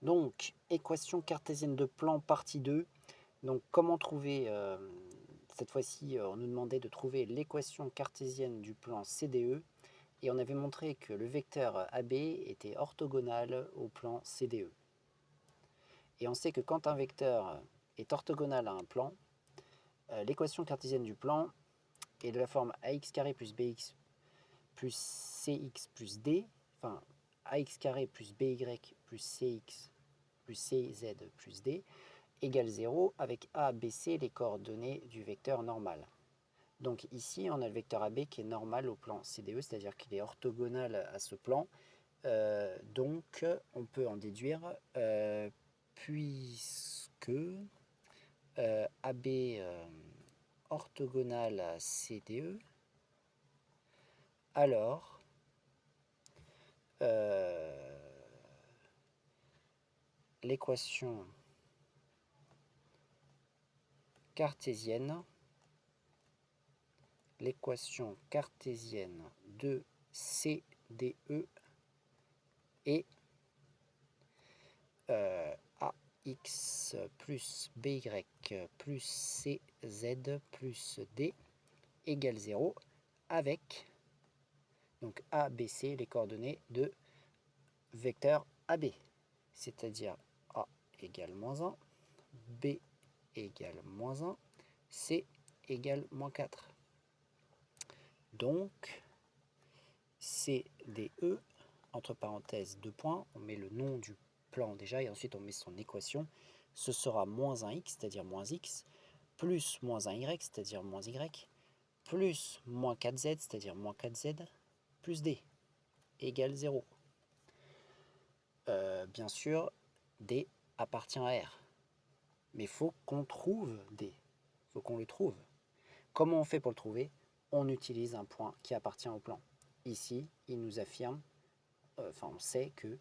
Donc, équation cartésienne de plan, partie 2. Donc, comment trouver, cette fois-ci, on nous demandait de trouver l'équation cartésienne du plan CDE. Et on avait montré que le vecteur AB était orthogonal au plan CDE. Et on sait que quand un vecteur est orthogonal à un plan, l'équation cartésienne du plan est de la forme ax carré plus bx plus cx plus d, enfin ax carré plus by plus cx plus cz plus d, égale 0 avec a, b, c les coordonnées du vecteur normal. Donc ici, on a le vecteur AB qui est normal au plan CDE, c'est-à-dire qu'il est orthogonal à ce plan. Donc on peut en déduire, puisque AB orthogonal à CDE, alors l'équation cartésienne de CDE est ax plus by plus cz plus d égale 0 avec donc a, b, c les coordonnées de vecteur AB, c'est-à-dire a égale moins 1, b égale moins 1, c égale moins 4. Donc, CDE, entre parenthèses 2 points, on met le nom du plan déjà et ensuite on met son équation. Ce sera moins 1x, c'est-à-dire moins x, plus moins 1y, c'est-à-dire moins y, plus moins 4z, c'est-à-dire moins 4z, plus d, égale 0. Bien sûr, d appartient à R. Mais il faut qu'on trouve d. Il faut qu'on le trouve. Comment on fait pour le trouver? On utilise un point qui appartient au plan. Ici, il nous affirme, on sait que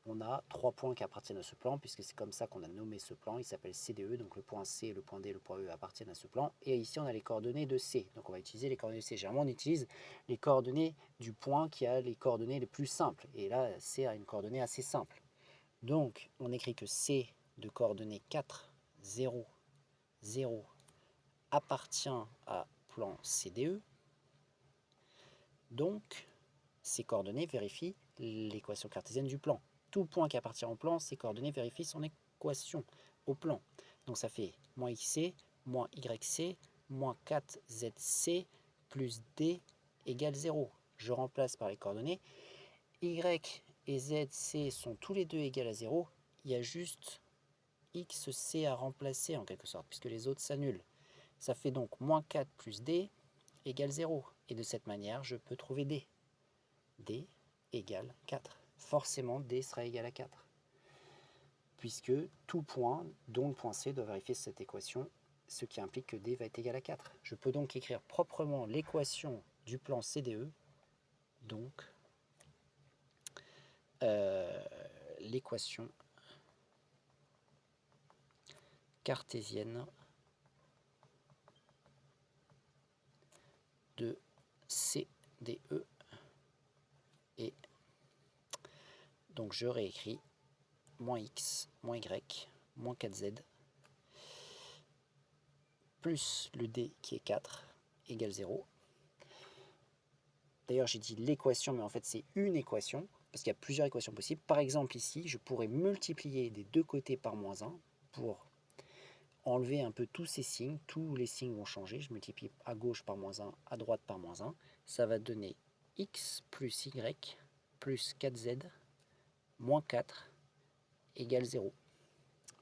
on a 3 points qui appartiennent à ce plan, puisque c'est comme ça qu'on a nommé ce plan. Il s'appelle CDE, donc le point C, le point D, le point E appartiennent à ce plan. Et ici, on a les coordonnées de C. Donc on va utiliser les coordonnées de C. Généralement, on utilise les coordonnées du point qui a les coordonnées les plus simples. Et là, C a une coordonnée assez simple. Donc, on écrit que C de coordonnées 4, 0, 0 appartient à plan CDE. Donc, ces coordonnées vérifient l'équation cartésienne du plan. Tout point qui appartient au plan, ces coordonnées vérifient son équation au plan. Donc ça fait moins xc, moins yc, moins 4zc, plus d égale 0. Je remplace par les coordonnées. Y et zc sont tous les deux égales à 0. Il y a juste xc à remplacer en quelque sorte, puisque les autres s'annulent. Ça fait donc moins 4 plus d égale 0. Et de cette manière, je peux trouver d. D égale 4. Forcément, D sera égal à 4. Puisque tout point, dont le point C, doit vérifier cette équation, ce qui implique que D va être égal à 4. Je peux donc écrire proprement l'équation du plan CDE, donc l'équation cartésienne de CDE. Et donc je réécris moins x, moins y, moins 4z, plus le d qui est 4, égale 0. D'ailleurs, j'ai dit l'équation, mais en fait, c'est une équation, parce qu'il y a plusieurs équations possibles. Par exemple, ici, je pourrais multiplier des deux côtés par moins 1 pour enlever un peu tous ces signes. Tous les signes vont changer. Je multiplie à gauche par moins 1, à droite par moins 1. Ça va donner x plus y plus 4z moins 4 égale 0.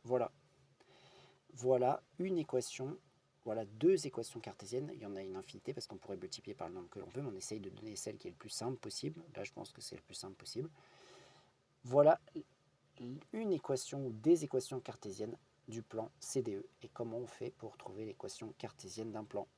Voilà. Voilà une équation. Voilà deux équations cartésiennes. Il y en a une infinité parce qu'on pourrait multiplier par le nombre que l'on veut, mais on essaye de donner celle qui est le plus simple possible. Là, je pense que c'est le plus simple possible. Voilà une équation ou des équations cartésiennes du plan CDE et comment on fait pour trouver l'équation cartésienne d'un plan.